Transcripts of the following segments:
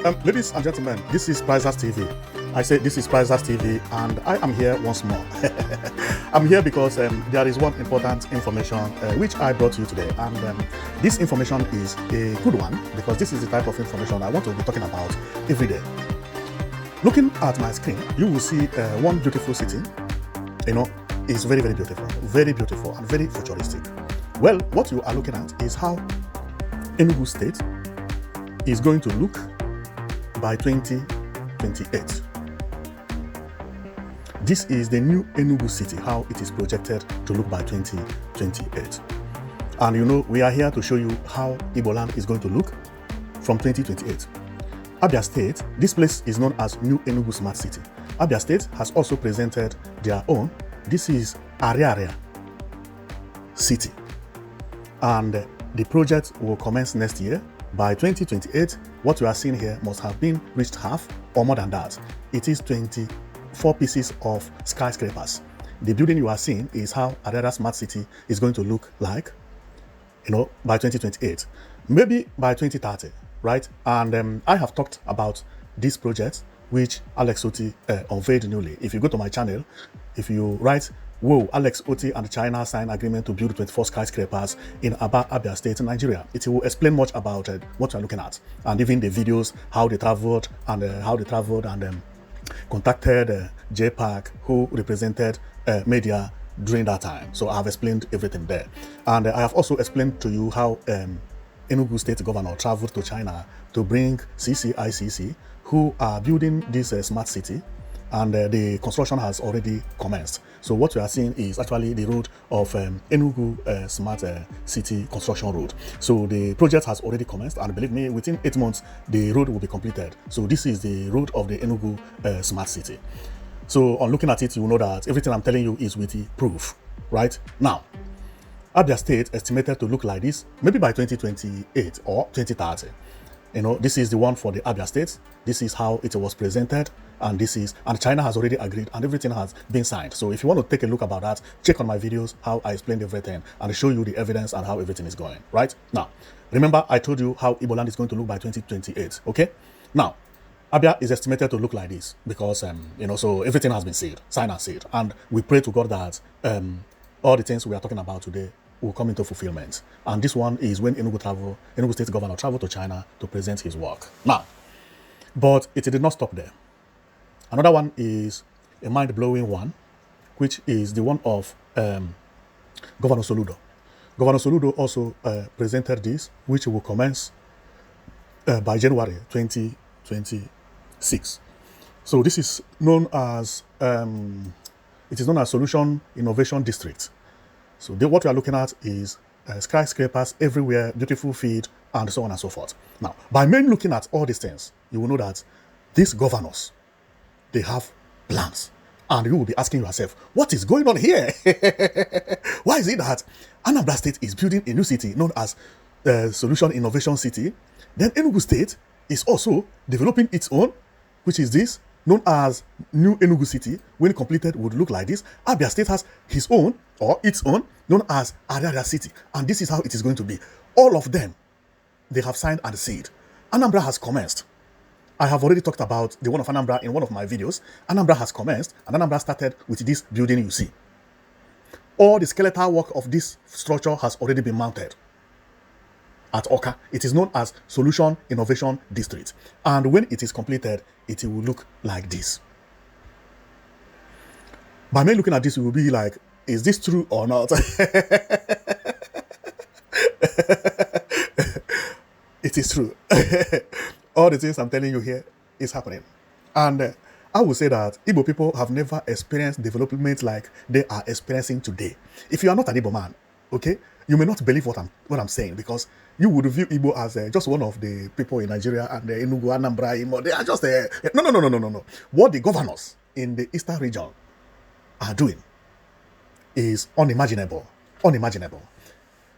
Ladies and gentlemen, this is Prizers TV. I say this is Prizers TV, and I am here once more. I'm here because there is one important information which I brought to you today, and this information is a good one because this is the type of information I want to be talking about every day. Looking at my screen, you will see one beautiful city. You know, it's very, very beautiful, and very futuristic. Well, what you are looking at is how Enugu State is going to look by 2028. This is the new Enugu city, how it is projected to look by 2028. And you know, we are here to show you how Igbo land is going to look from 2028. Abia State, this place is known as New Enugu Smart City. Abia State has also presented their own. This is Area City. And the project will commence next year. By 2028, what you are seeing here must have been reached half or more than that. It is 24 pieces of skyscrapers. The building you are seeing is how Area Smart City is going to look like, you know, by 2028. Maybe by 2030, right? And I have talked about this project, which Alex Oti unveiled newly. If you go to my channel, if you write, "Whoa, Alex Oti and China signed agreement to build 24 skyscrapers in Abia State, Nigeria," it will explain much about what you're looking at, and even the videos, how they traveled and contacted JPAC, who represented media during that time. So I have explained everything there. And I have also explained to you how Enugu State Governor traveled to China to bring CCICC, who are building this smart city, and the construction has already commenced. So what we are seeing is actually the road of Enugu Smart City Construction Road. So the project has already commenced, and believe me, within 8 months, the road will be completed. So this is the road of the Enugu Smart City. So on looking at it, you will know that everything I'm telling you is with the proof, right? Now, Abia State estimated to look like this, maybe by 2028 or 2030. You know, this is the one for the Abia State. This is how it was presented, and China has already agreed, and everything has been signed. So if you want to take a look about that, check on my videos how I explained everything and show you the evidence and how everything is going. Right now, remember I told you how Igbo land is going to look by 2028. Okay, now Abia is estimated to look like this because you know, so everything has been signed and sealed, and we pray to God that all the things we are talking about today will come into fulfillment. And this one is when Enugu State Governor traveled to China to present his work. Now, but it did not stop there. Another one is a mind-blowing one, which is the one of Governor Soludo. Governor Soludo also presented this, which will commence by January 2026. So this is known as Solution Innovation District. So what we are looking at is skyscrapers everywhere, beautiful field, and so on and so forth. Now, by men looking at all these things, you will know that these governors, they have plans. And you will be asking yourself, what is going on here? Why is it that Anambra State is building a new city known as Solution Innovation City? Then Enugu State is also developing its own, which is this, known as New Enugu City. When completed, would look like this. Abia State has his own, or its own, known as Area City. And this is how it is going to be. All of them, they have signed and sealed. Anambra has commenced. I have already talked about the one of Anambra in one of my videos. Anambra has commenced, and Anambra started with this building you see. All the skeletal work of this structure has already been mounted at Oka. It is known as Solution Innovation District. And when it is completed, it will look like this. By me looking at this, you will be like, is this true or not? It is true. All the things I'm telling you here is happening. And I would say that Igbo people have never experienced development like they are experiencing today. If you are not an Igbo man, okay, you may not believe what I'm saying, because you would view Igbo as just one of the people in Nigeria, and Enugu Anambra, they are just no. What the governors in the eastern region are doing is unimaginable.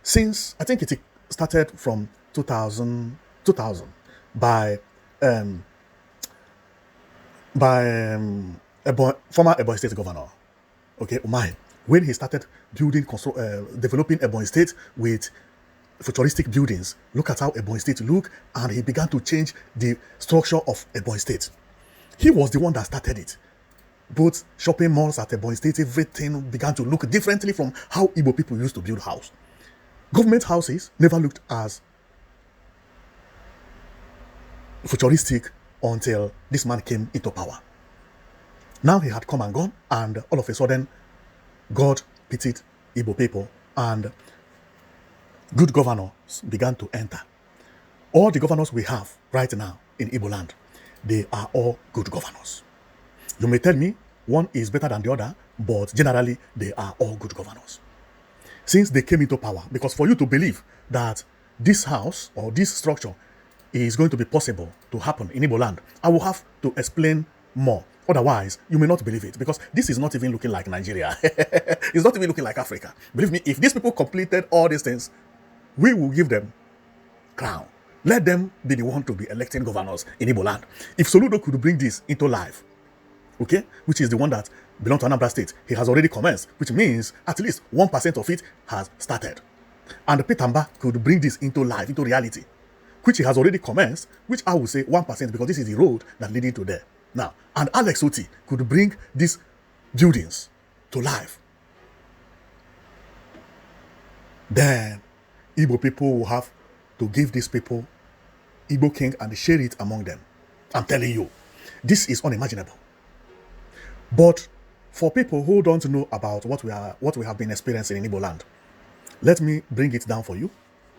Since I think it started from 2000 by former Ebonyi State Governor, okay, Umai, when he started developing Ebonyi State with futuristic buildings. Look at how Ebonyi State look, and he began to change the structure of Ebonyi State. He was the one that started it. Both shopping malls at Ebonyi State, everything began to look differently from how Igbo people used to build house. Government houses never looked as futuristic until this man came into power. Now he had come and gone, and all of a sudden, God pitied Igbo people, and good governors began to enter. All the governors we have right now in Igbo land, they are all good governors. You may tell me one is better than the other, but generally they are all good governors. Since they came into power, because for you to believe that this house or this structure is going to be possible to happen in Igbo land, I will have to explain more. Otherwise, you may not believe it, because this is not even looking like Nigeria. It's not even looking like Africa. Believe me, if these people completed all these things, we will give them crown. Let them be the one to be electing governors in Igbo land. If Soludo could bring this into life, okay, which is the one that belongs to Anambra State, he has already commenced, which means at least 1% of it has started. And Petamba could bring this into life, into reality, which he has already commenced, which I will say 1%, because this is the road that leading to there. Now, and Alex Oti could bring these buildings to life. Then Igbo people will have to give these people Igbo king and share it among them. I'm telling you, this is unimaginable. But for people who don't know about what we have been experiencing in Igbo land, let me bring it down for you,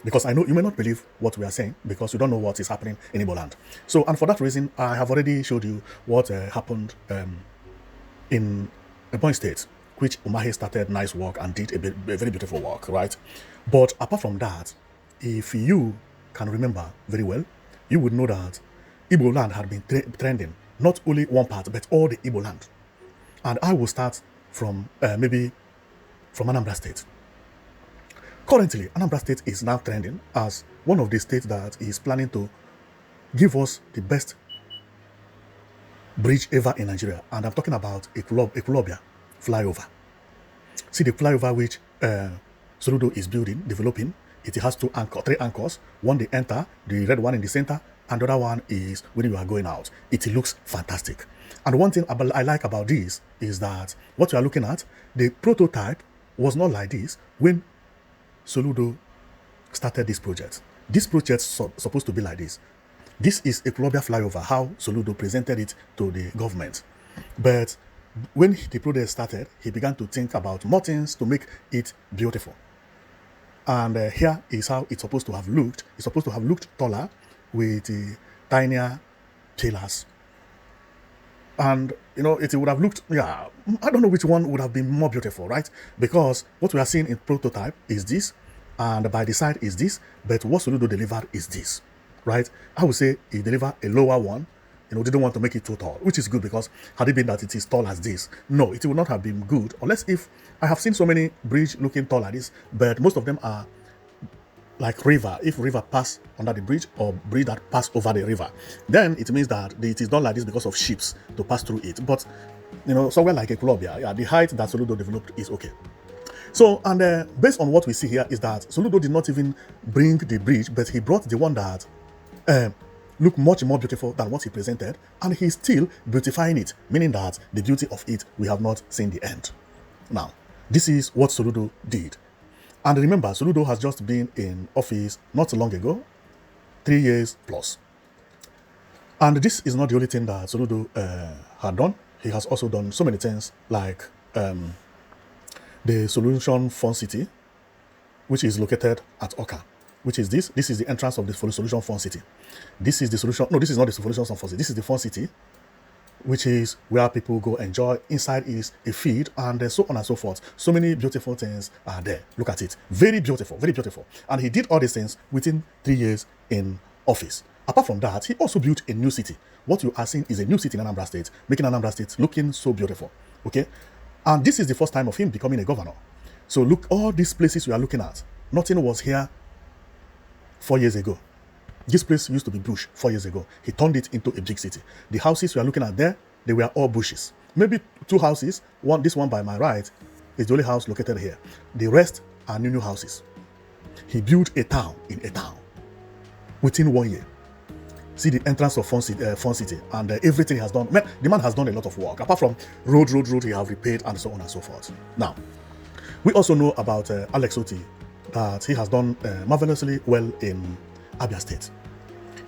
because I know you may not believe what we are saying, because you don't know what is happening in Igbo land. So, and for that reason, I have already showed you what happened in Ebonyi State, which Umahi started nice work and did a very beautiful work, right? But apart from that, if you can remember very well, you would know that Igbo land had been trending, not only one part, but all the Igbo land. And I will start from maybe from Anambra State. Currently, Anambra State is now trending as one of the states that is planning to give us the best bridge ever in Nigeria. And I'm talking about Ekulobia flyover. See the flyover which Soludo is building, developing. It has three anchors. One they enter, the red one in the center, and the other one is when you are going out. It looks fantastic. And one thing I like about this is that what you are looking at, the prototype was not like this when Soludo started this project. This project is supposed to be like this. This is a Ekulobia flyover, how Soludo presented it to the government. But when the project started, he began to think about more things to make it beautiful. And here is how it's supposed to have looked. It's supposed to have looked taller with tinier pillars. And, you know, it would have looked, yeah, I don't know which one would have been more beautiful, right? Because what we are seeing in prototype is this, and by the side is this, but what Soludo delivered is this, right? I would say he delivered a lower one, you know, didn't want to make it too tall, which is good, because had it been that it is tall as this, no, it would not have been good, unless if I have seen so many bridge looking tall like this, but most of them are like river. If river pass under the bridge or bridge that pass over the river, then it means that it is not like this because of ships to pass through it. But, you know, somewhere like Ekulobia, yeah, the height that Soludo developed is okay. So, and based on what we see here is that Soludo did not even bring the bridge, but he brought the one that looked much more beautiful than what he presented, and he's still beautifying it, meaning that the beauty of it, we have not seen the end. Now, this is what Soludo did. And remember, Soludo has just been in office not long ago, 3 years plus. And this is not the only thing that Soludo had done. He has also done so many things like the Solution Fund City, which is located at Oka, which is this. This is the entrance of the Solution Fund City. This is the solution. No, this is not the Solution Fund City. This is the Fund City, which is where people go enjoy. Inside is a feed and so on and so forth. So many beautiful things are there. Look at it. Very beautiful, very beautiful. And he did all these things within 3 years in office. Apart from that, he also built a new city. What you are seeing is a new city in Anambra State, making Anambra State looking so beautiful. Okay? And this is the first time of him becoming a governor. So look, all these places we are looking at, nothing was here 4 years ago. This place used to be bush 4 years ago. He turned it into a big city. The houses we are looking at there, they were all bushes. Maybe 2 houses. This one by my right is the only house located here. The rest are new houses. He built a town in a town within 1 year. See the entrance of Fun City and everything he has done. Man, the man has done a lot of work. Apart from road, he have repaired and so on and so forth. Now, we also know about Alex Oti, that he has done marvelously well in Abia State.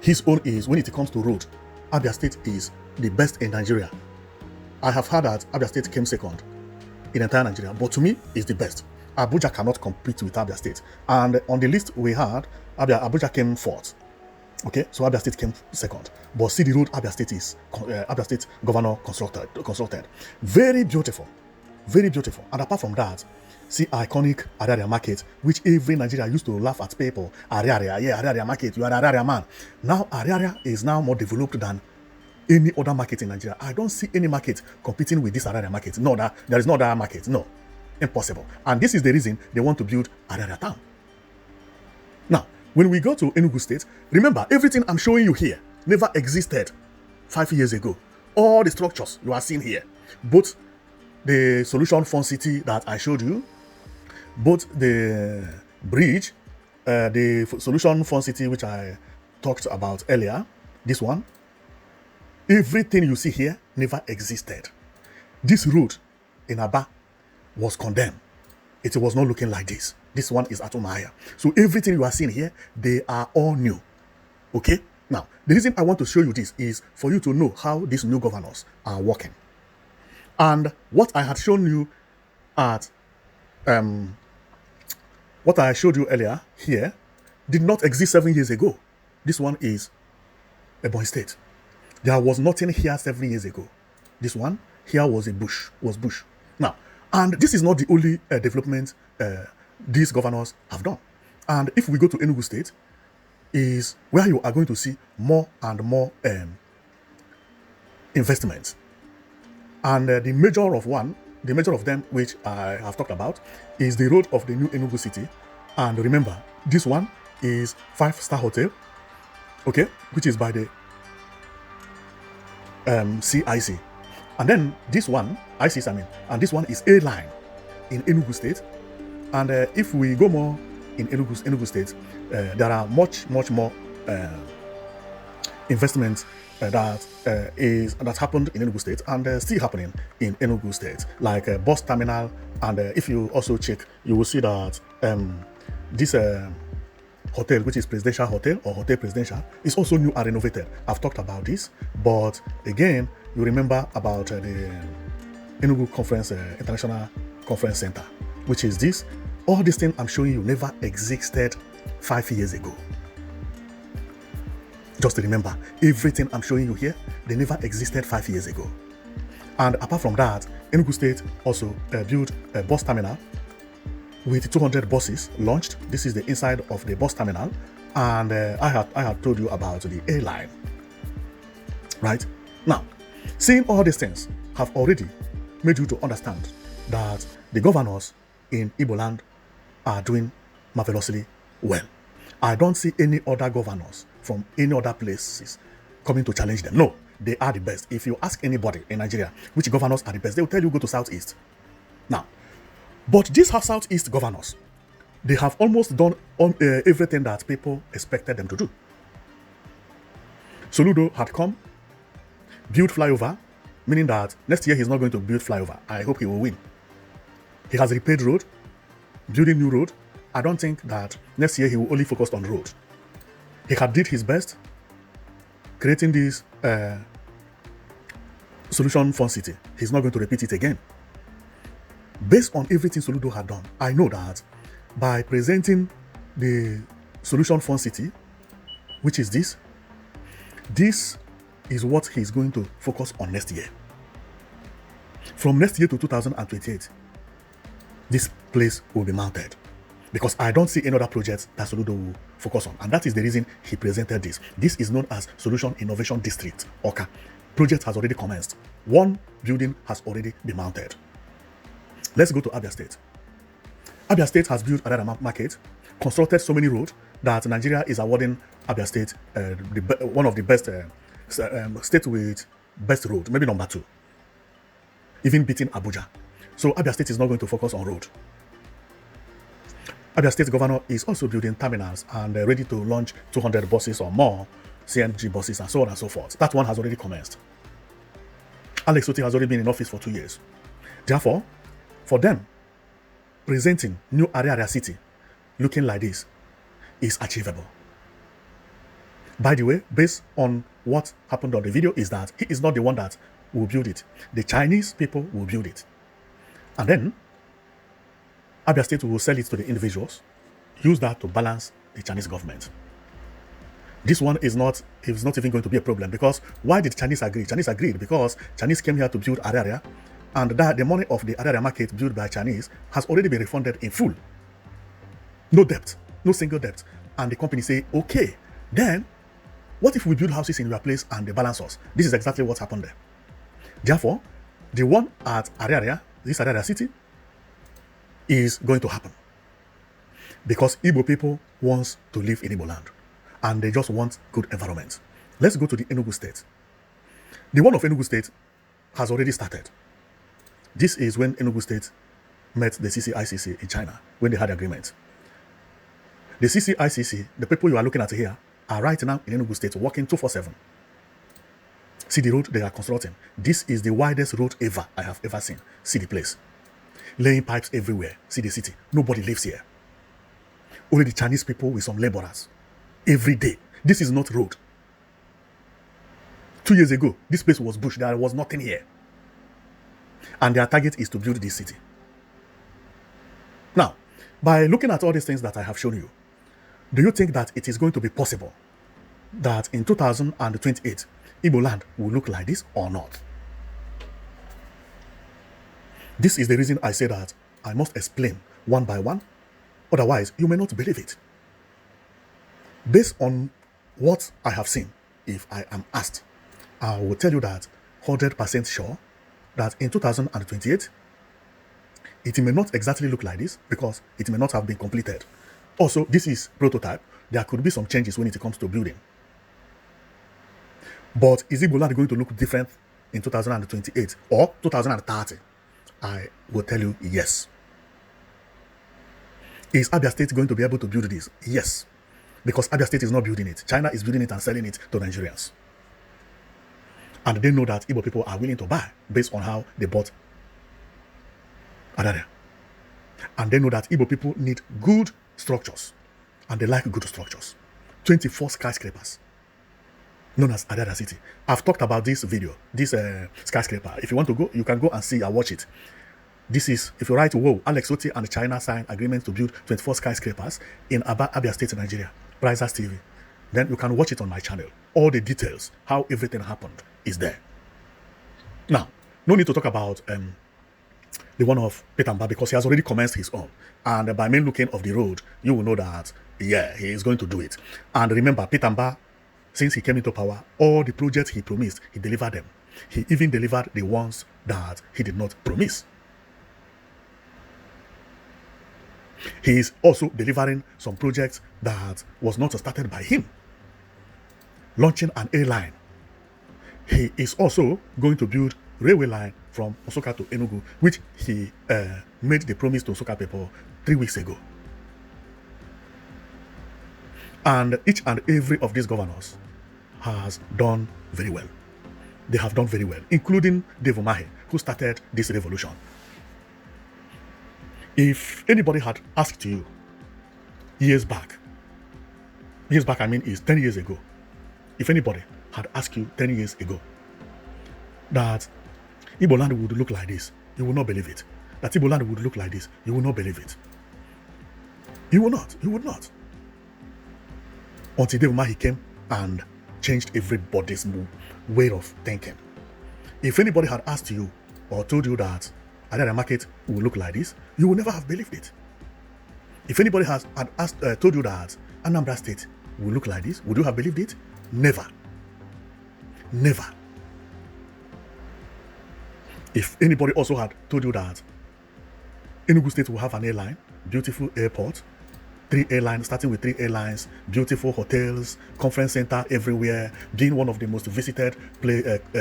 His own is, when it comes to road, Abia State is the best in Nigeria. I have heard that Abia State came second in entire Nigeria, but to me, it's the best. Abuja cannot compete with Abia State. And on the list we had, Abuja came fourth. Okay, so Abia State came second. But see the road Abia State governor constructed. Very beautiful. Very beautiful. And apart from that, see iconic Ariaria market, which every Nigeria used to laugh at people. Ariaria, yeah, Ariaria market, you are Ariaria man. Now Ariaria is now more developed than any other market in Nigeria. I don't see any market competing with this Ariaria market. No, there is no other market. No, impossible. And this is the reason they want to build Ariaria town. Now, when we go to Enugu State, remember, everything I'm showing you here never existed 5 years ago. All the structures you are seeing here, both the Solution Fund City that I showed you, both the bridge, the Solution Fund City which I talked about earlier, this one, everything you see here never existed. This road in Aba was condemned. It was not looking like this. This one is Atumaya. So everything you are seeing here, they are all new. Okay? Now, the reason I want to show you this is for you to know how these new governors are working. And what I had shown you at, what I showed you earlier here did not exist 7 years ago. This one is Ebonyi State. There was nothing here 7 years ago. This one here was bush. Now, and this is not the only development these governors have done. And if we go to Enugu State, is where you are going to see more and more investments. And the major of them, which I have talked about, is the road of the new Enugu City. And remember, this one is 5-star hotel, okay, which is by the CIC. And then this one, ICC, I mean, and this one is A-line in Enugu State. And if we go more in Enugu State, there are much more investments that happened in Enugu State and still happening in Enugu State, like a bus terminal. And if you also check, you will see that this hotel, which is Presidential Hotel or Hotel Presidential, is also new and renovated. I've talked about this, but again, you remember about the Enugu International Conference Center, which is this. All these things I'm showing you never existed 5 years ago. Just remember, everything I'm showing you here, they never existed 5 years ago. And apart from that, Enugu State also built a bus terminal with 200 buses launched. This is the inside of the bus terminal. And I had told you about the A-line. Right? Now, seeing all these things have already made you to understand that the governors in Igbo land are doing marvelously well. I don't see any other governors from any other places coming to challenge them. No, they are the best. If you ask anybody in Nigeria which governors are the best, they will tell you go to Southeast. Now, but these Southeast governors, they have almost done everything that people expected them to do. Soludo had come, built flyover, meaning that next year he's not going to build flyover. I hope he will win. He has repaired road, building new road. I don't think that next year he will only focus on road. He had did his best creating this Solution Fund City. He's not going to repeat it again. Based on everything Soludo had done, I know that by presenting the Solution Fund City, which is this is what he's going to focus on next year. From next year to 2028, this place will be mounted, because I don't see any other projects that Soludo will focus on. And that is the reason he presented this. This is known as Solution Innovation District, OCA. Project has already commenced. One building has already been mounted. Let's go to Abia State. Abia State has built another market, constructed so many roads that Nigeria is awarding Abia State one of the best states with best road, maybe number 2, even beating Abuja. So Abia State is not going to focus on road. Abia State Governor is also building terminals and ready to launch 200 buses or more, CNG buses and so on and so forth. That one has already commenced. Alex Otti has already been in office for 2 years. Therefore, for them, presenting new Area City looking like this is achievable. By the way, based on what happened on the video is that he is not the one that will build it. The Chinese people will build it. And then, Abia State will sell it to the individuals, use that to balance the Chinese government. This one is not even going to be a problem, because why did Chinese agree? Chinese agreed because Chinese came here to build area, and that the money of the area market built by Chinese has already been refunded in full. No debt, no single debt. And the company say, okay, then what if we build houses in your place and they balance us? This is exactly what happened there. Therefore, the one at Area, this Area City, is going to happen. Because Igbo people want to live in Igbo land. And they just want good environment. Let's go to the Enugu State. The one of Enugu State has already started. This is when Enugu State met the CCICC in China, when they had agreement. The CCICC, the people you are looking at here, are right now in Enugu State working 247. See the road they are constructing. This is the widest road ever I have ever seen. See the place. Laying pipes everywhere. See the city. Nobody lives here. Only the Chinese people with some laborers. Every day. This is not road. 2 years ago, this place was bush. There was nothing here. And their target is to build this city. Now, by looking at all these things that I have shown you, do you think that it is going to be possible that in 2028, Igbo land will look like this or not? This is the reason I say that I must explain one by one. Otherwise, you may not believe it. Based on what I have seen, if I am asked, I will tell you that 100% sure that in 2028, it may not exactly look like this because it may not have been completed. Also, this is prototype. There could be some changes when it comes to building. But is Igbo land going to look different in 2028 or 2030? I will tell you yes. Is Abia State going to be able to build this? Yes. Because Abia State is not building it. China is building it and selling it to Nigerians. And they know that Igbo people are willing to buy based on how they bought Adada. And they know that Igbo people need good structures. And they like good structures. 24 skyscrapers, known as Adada City. I've talked about this video, this skyscraper. If you want to go, you can go and see and watch it. This is, if you write, whoa, Alex Otti and China signed agreement to build 24 skyscrapers in Abia State, Nigeria, Prizers TV. Then you can watch it on my channel. All the details, how everything happened, is there. Now, no need to talk about the one of Petamba because he has already commenced his own. And by main looking of the road, you will know that, yeah, he is going to do it. And remember, Petamba, since he came into power, all the projects he promised, he delivered them. He even delivered the ones that he did not promise. He is also delivering some projects that was not started by him. Launching an airline. He is also going to build railway line from Osaka to Enugu, which he made the promise to Osaka people 3 weeks ago. And each and every of these governors has done very well. They have done very well, including Dave Umahi, who started this revolution. If anybody had asked you years back I mean is 10 years ago, if anybody had asked you 10 years ago that Igbo land would look like this, you will not believe it. That Igbo land would look like this, you will not believe it. You will not. You would not. Until Dave Umahi came and changed everybody's way of thinking. If anybody had asked you or told you that Adada market will look like this, you will never have believed it. If anybody had told you that Anambra State will look like this, would you have believed it? Never. Never. If anybody also had told you that Enugu State will have an airline, beautiful airport, 3 airlines, starting with 3 airlines, beautiful hotels, conference center everywhere, being one of the most visited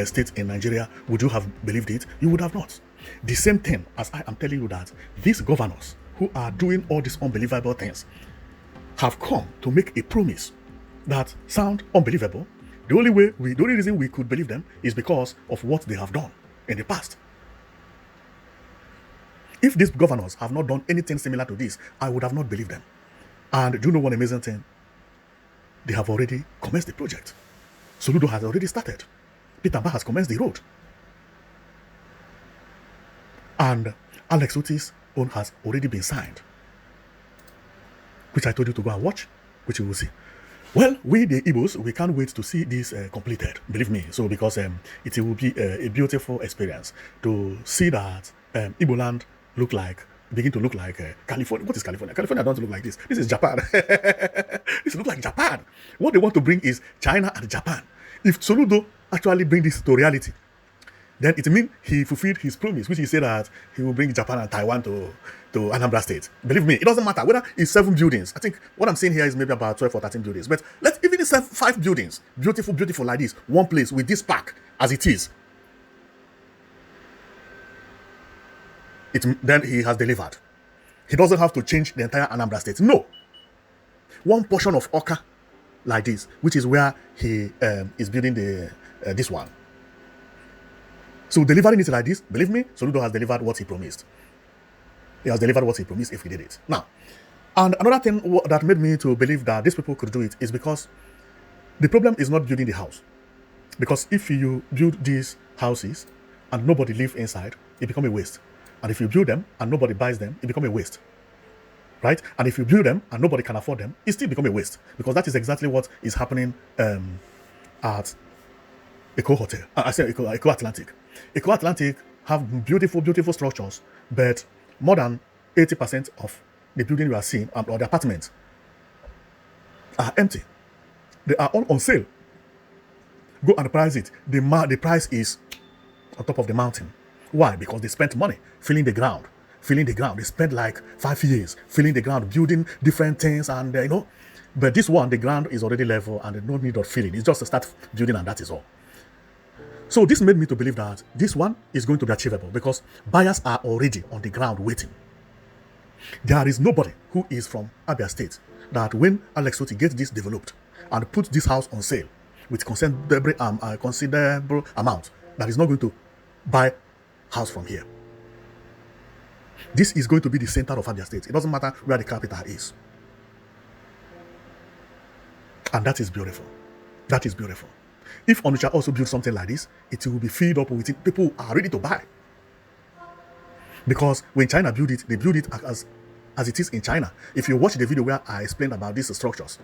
states in Nigeria, would you have believed it? You would have not. The same thing as I am telling you that these governors who are doing all these unbelievable things have come to make a promise that sound unbelievable. The only reason we could believe them is because of what they have done in the past. If these governors have not done anything similar to this, I would have not believed them. And do you know one amazing thing? They have already commenced the project. Soludo has already started. Peter Mbah has commenced the road. And Alex Otis' own has already been signed, which I told you to go and watch, which you will see. Well, we the Igbos, we can't wait to see this completed, believe me. So because it will be a beautiful experience to see that Igbo land begin to look like California. What is California? California doesn't look like this. This is Japan. This looks like Japan. What they want to bring is China and Japan. If Soludo actually bring this to reality, then it means he fulfilled his promise, which he said that he will bring Japan and Taiwan to Anambra State. Believe me, it doesn't matter whether it's 7 buildings. I think what I'm saying here is maybe about 12 or 13 buildings. But let's even say 5 buildings, beautiful like this, one place with this park as it is. Then he has delivered. He doesn't have to change the entire Anambra State. No. One portion of Oka like this, which is where he is building this one. So delivering it like this, believe me, Soludo has delivered what he promised. He has delivered what he promised if he did it. Now, and another thing that made me to believe that these people could do it is because the problem is not building the house. Because if you build these houses and nobody lives inside, it becomes a waste. And if you build them and nobody buys them, it becomes a waste. Right? And if you build them and nobody can afford them, it still becomes a waste. Because that is exactly what is happening at Eco Hotel. I say Eco Atlantic. Eco Atlantic have beautiful structures, but more than 80% of the building you are seeing or the apartments are empty. They are all on sale. Go and price it. The price is on top of the mountain. Why? Because they spent money filling the ground. They spent like 5 years filling the ground, building different things, and But this one, the ground is already level, and there's no need of filling. It's just to start building, and that is all. So this made me to believe that this one is going to be achievable because buyers are already on the ground waiting. There is nobody who is from Abia State that when Alex Oti gets this developed and puts this house on sale with considerable amount, that is not going to buy house from here. This is going to be the center of Abia State. It doesn't matter where the capital is. And that is beautiful. That is beautiful. If Onitsha also builds something like this, it will be filled up with it. People are ready to buy. Because when China built it, they built it as it is in China. If you watch the video where I explained about these structures,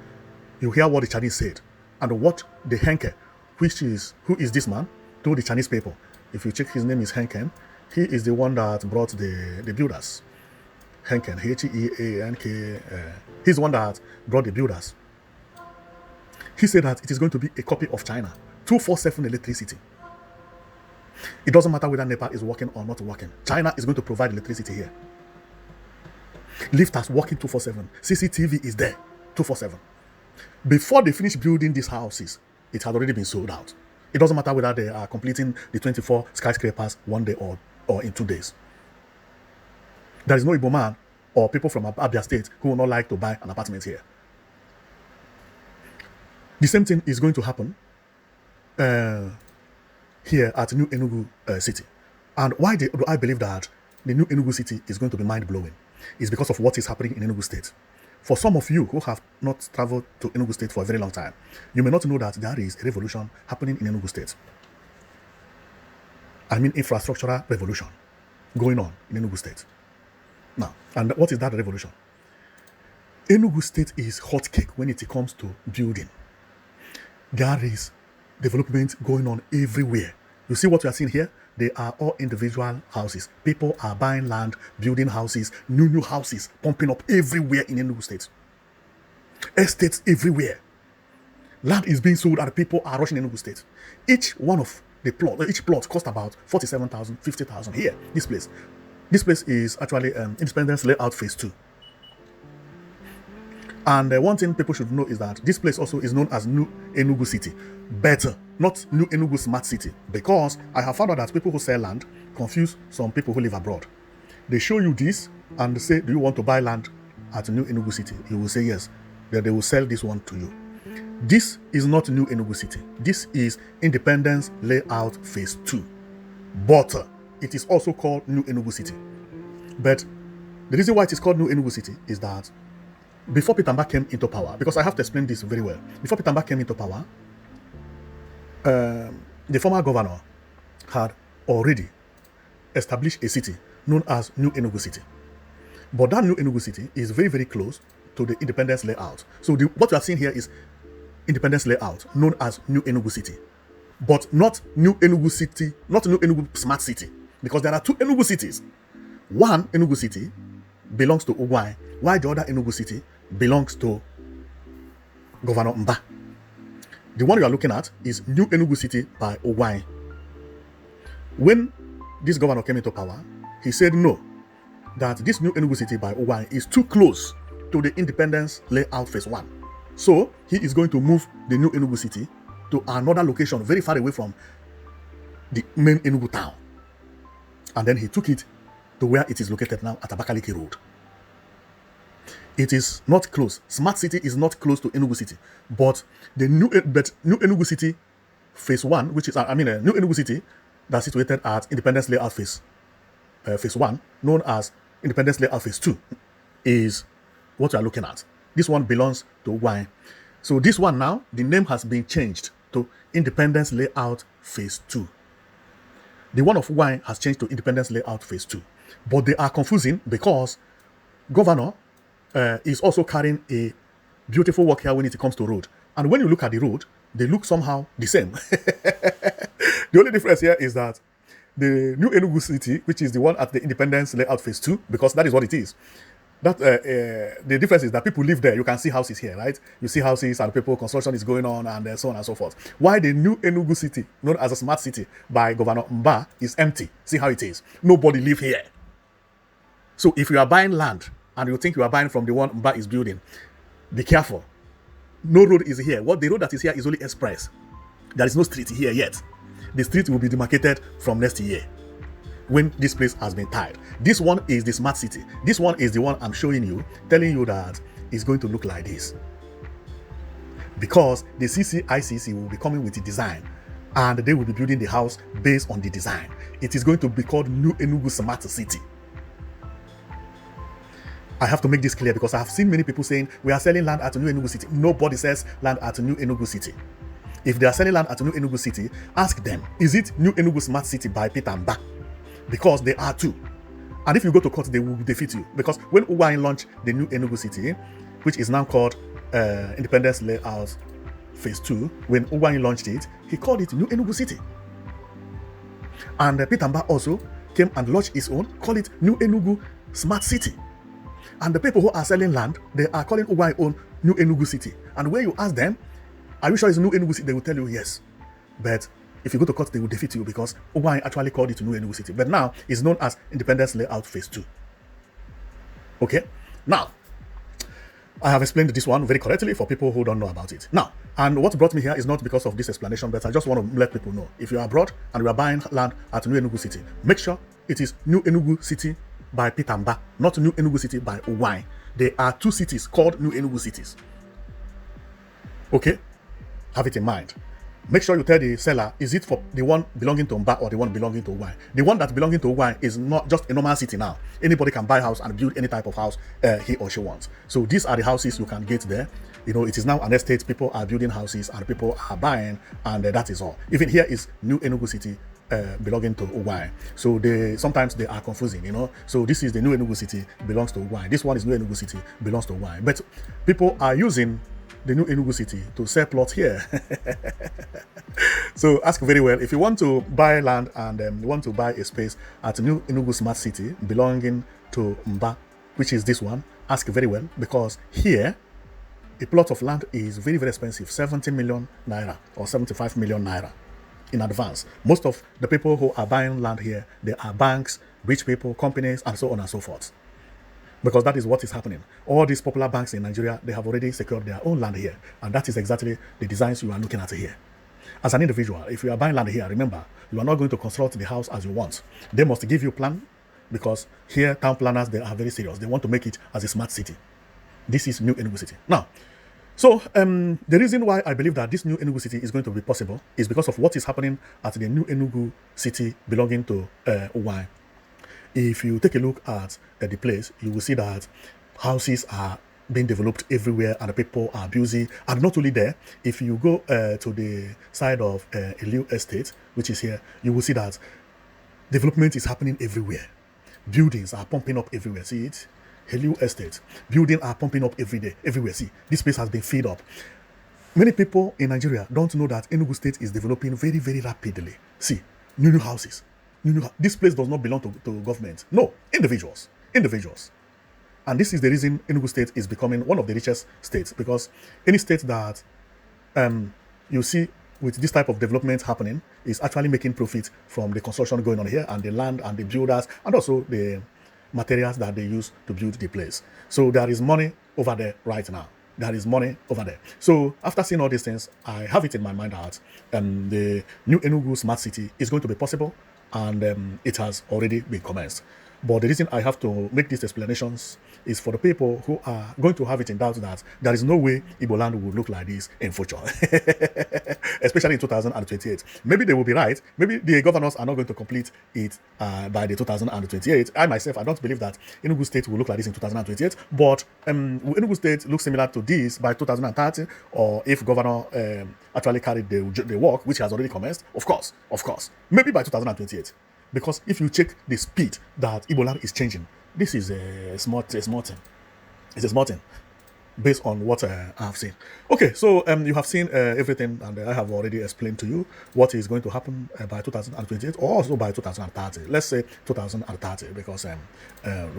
you hear what the Chinese said and what the Henke, who is this man, told the Chinese people. If you check, his name is Henken. He is the one that brought the builders. Henken, H-E-A-N-K. He's the one that brought the builders. He said that it is going to be a copy of China, 24/7 electricity. It doesn't matter whether Nepal is working or not working. China is going to provide electricity here. Lifters working 24/7. CCTV is there 24/7. Before they finish building these houses, it had already been sold out. It doesn't matter whether they are completing the 24 skyscrapers one day or in 2 days. There is no Igbo man or people from Abia State who will not like to buy an apartment here. The same thing is going to happen here at New Enugu City. And why do I believe that the New Enugu City is going to be mind-blowing? It's because of what is happening in Enugu State. For some of you who have not traveled to Enugu State for a very long time, you may not know that there is a revolution happening in Enugu State. I mean infrastructural revolution going on in Enugu State. Now, and what is that revolution? Enugu State is hot cake when it comes to building. There is development going on everywhere. You see what we are seeing here? They are all individual houses. People are buying land, building houses, new houses, pumping up everywhere in Enugu State. Estates everywhere. Land is being sold and people are rushing Enugu State. Each plot costs about 47,000, 50,000 here, this place. This place is actually Independence Layout Phase 2. And one thing people should know is that this place also is known as New Enugu City. Better, not New Enugu Smart City. Because I have found out that people who sell land confuse some people who live abroad. They show you this and say, do you want to buy land at New Enugu City? You will say yes. Then they will sell this one to you. This is not New Enugu City. This is Independence Layout Phase 2. But it is also called New Enugu City. But the reason why it is called New Enugu City is that before Peter Mbah came into power, because I have to explain this very well, before Peter Mbah came into power, the former governor had already established a city known as New Enugu City. But that New Enugu City is very, very close to the Independence Layout. So what you are seeing here is Independence Layout, known as New Enugu City. But not New Enugu City, not New Enugu Smart City. Because there are two Enugu cities. One Enugu City belongs to Ugwai, while the other Enugu City belongs to Governor Mbah. The one you are looking at is New Enugu City by Ugwai. When this governor came into power, he said no, that this New Enugu City by Ugwai is too close to the Independence Layout Phase 1. So he is going to move the New Enugu City to another location very far away from the main Enugu town. And then he took it to where it is located now at Abakaliki Road. It is not close. Smart City is not close to Enugu City, but the New Enugu City Phase 1, which is New Enugu City that's situated at Independence Layout Phase 1, known as Independence Layout Phase 2, is what you are looking at. This one belongs to Ugwai. So this one now, the name has been changed to Independence Layout Phase 2. The one of Ugwai has changed to Independence Layout Phase 2. But they are confusing because governor is also carrying a beautiful work here when it comes to road. And when you look at the road, they look somehow the same. The only difference here is that the New Enugu City, which is the one at the Independence Layout Phase 2, because that is what it is. That the difference is that people live there. You can see houses here, right? You see houses and people, construction is going on and so on and so forth. Why the New Enugu City, known as a smart city by Governor Mbah, is empty. See how it is. Nobody live here. So if you are buying land and you think you are buying from the one Mbah is building, be careful. No road is here. The road that is here is only express. There is no street here yet. The street will be demarcated from next year when this place has been tied. This one is the smart city. This one is the one I'm showing you, telling you that it's going to look like this. Because the CCICC will be coming with the design and they will be building the house based on the design. It is going to be called New Enugu Smart City. I have to make this clear because I have seen many people saying we are selling land at New Enugu City. Nobody sells land at New Enugu City. If they are selling land at New Enugu City, ask them, is it New Enugu Smart City by Peter Mbah? Because they are two. And if you go to court, they will defeat you. Because when Ugwai launched the New Enugu City, which is now called Independence Layout Phase 2, when Ugwai launched it, he called it New Enugu City. And Peter Mbah also came and launched his own, call it New Enugu Smart City. And the people who are selling land, they are calling Ugwai own New Enugu City. And when you ask them, are you sure it's New Enugu City? They will tell you yes. But if you go to court, they will defeat you because Ugwai actually called it New Enugu City. But now it's known as Independence Layout Phase 2. Okay? Now, I have explained this one very correctly for people who don't know about it. Now, and what brought me here is not because of this explanation, but I just want to let people know. If you are abroad and you are buying land at New Enugu City, make sure it is New Enugu City by Peter Mbah, not New Enugu City by Ugwai. There are two cities called New Enugu cities. Okay? Have it in mind. Make sure you tell the seller, is it for the one belonging to Mbah or the one belonging to Ugwai? The one that belonging to Ugwai is not just a normal city now. Anybody can buy a house and build any type of house he or she wants. So these are the houses you can get there. You know, it is now an estate. People are building houses and people are buying, and that is all. Even here is New Enugu City belonging to Ugwai. So sometimes they are confusing, you know. So this is the New Enugu City belongs to Ugwai. This one is New Enugu City belongs to Ugwai. But people are using the New Enugu City to sell plots here. So ask very well. If you want to buy land and you want to buy a space at New Enugu Smart City belonging to Mbah, which is this one, ask very well, because here a plot of land is very, very expensive, 70 million naira or 75 million naira in advance. Most of the people who are buying land here, they are banks, rich people, companies, and so on and so forth. Because that is what is happening. All these popular banks in Nigeria, they have already secured their own land here. And that is exactly the designs you are looking at here. As an individual, if you are buying land here, remember, you are not going to construct the house as you want. They must give you plan. because here town planners, they are very serious. They want to make it as a smart city. This is new Enugu City. Now, so the reason why I believe that this new Enugu City is going to be possible is because of what is happening at the new Enugu City belonging to Unveil. If you take a look at the place, you will see that houses are being developed everywhere and the people are busy. And not only there, if you go to the side of Elio Estate, which is here, you will see that development is happening everywhere. Buildings are pumping up everywhere. See it? Helio Estate. Buildings are pumping up every day, everywhere. See, this place has been filled up. Many people in Nigeria don't know that Enugu State is developing very, very rapidly. See, new houses. This place does not belong to government. No, individuals. And this is the reason Enugu State is becoming one of the richest states, because any state that you see with this type of development happening is actually making profit from the construction going on here, and the land and the builders, and also the materials that they use to build the place. So there is money over there right now. There is money over there. So after seeing all these things, I have it in my mind that the new Enugu Smart City is going to be possible, and it has already been commenced. But the reason I have to make these explanations is for the people who are going to have it in doubt that there is no way Igbo land will look like this in future, especially in 2028. Maybe they will be right. Maybe the governors are not going to complete it by the 2028. I myself, I don't believe that Enugu State will look like this in 2028. But will Enugu State look similar to this by 2030? Or if governor actually carried the work, which has already commenced? Of course. Maybe by 2028. Because if you check the speed that Igbo land is changing, this is a small thing. It's a small thing based on what I have seen. Okay, so you have seen everything, and I have already explained to you what is going to happen by 2028 or also by 2030. Let's say 2030, because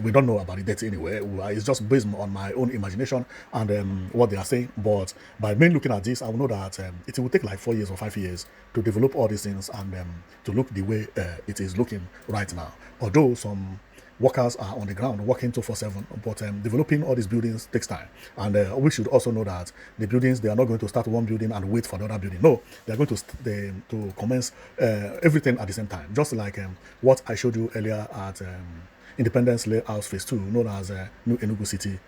we don't know about the date anyway. It's just based on my own imagination and what they are saying. But by mainly looking at this, I will know that it will take like 4 years or 5 years to develop all these things and to look the way it is looking right now. Although some workers are on the ground working 24/7, but developing all these buildings takes time. And we should also know that the buildings, they are not going to start one building and wait for the other building. No, they are going to commence everything at the same time. Just like what I showed you earlier at Independence Layout Phase 2, known as New Enugu City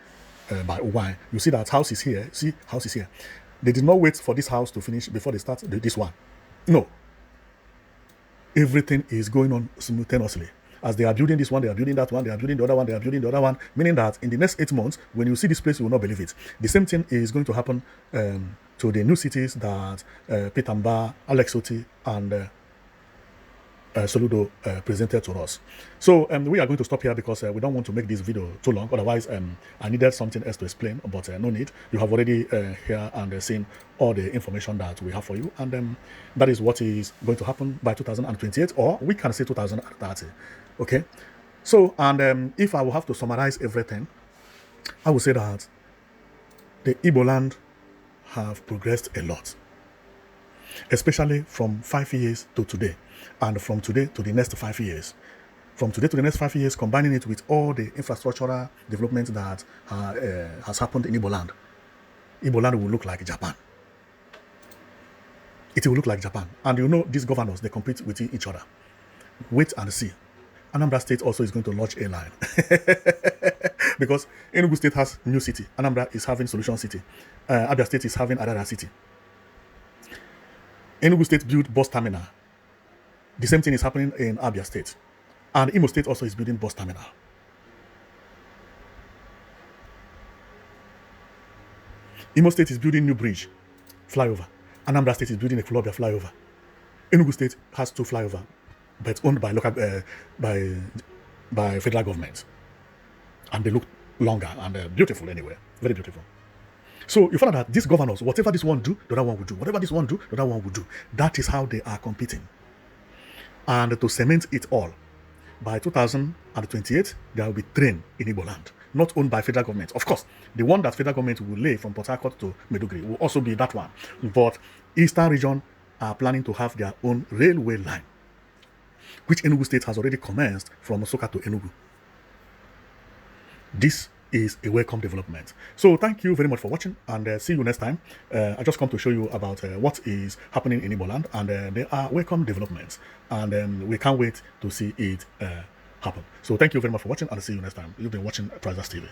by Unveil. You see that house is here. See, house is here. They did not wait for this house to finish before they start this one. No. Everything is going on simultaneously. As they are building this one, they are building that one, they are building the other one, they are building the other one, meaning that in the next 8 months, when you see this place, you will not believe it. The same thing is going to happen to the new cities that Peter Mba, Alex Oti, and Soludo presented to us. So we are going to stop here because we don't want to make this video too long. Otherwise, I needed something else to explain, but no need. You have already heard and seen all the information that we have for you, and that is what is going to happen by 2028, or we can say 2030. Okay, so and if I will have to summarize everything, I will say that the Igbo land have progressed a lot, especially from 5 years to today, and from today to the next 5 years. From today to the next 5 years, combining it with all the infrastructural development that has happened in Igbo land will look like Japan. It will look like Japan. And you know, these governors, they compete with each other. Wait and see. Anambra State also is going to launch a line. Because Enugu State has New City. Anambra is having Solution City. Abia State is having Adara City. Enugu State built bus terminal. The same thing is happening in Abia State. And Imo State also is building bus terminal. Imo State is building new bridge, flyover. Anambra State is building a Flobia flyover. Enugu State has 2 flyover, but owned by local by federal government, and they look longer and beautiful anyway, very beautiful. So you find out that these governors, whatever this one do, the other one will do. Whatever this one do, the other one will do. That is how they are competing. And to cement it all, by 2028, there will be train in Igbo land, not owned by federal government. Of course, the one that federal government will lay from Port Harcourt to Maiduguri will also be that one. But Eastern region are planning to have their own railway line, which Enugu State has already commenced from Osoka to Enugu. This is a welcome development. So thank you very much for watching, and see you next time. I just come to show you about what is happening in Igbo land, and they are welcome developments, and we can't wait to see it happen. So thank you very much for watching. I'll see you next time. You've been watching Prizes TV.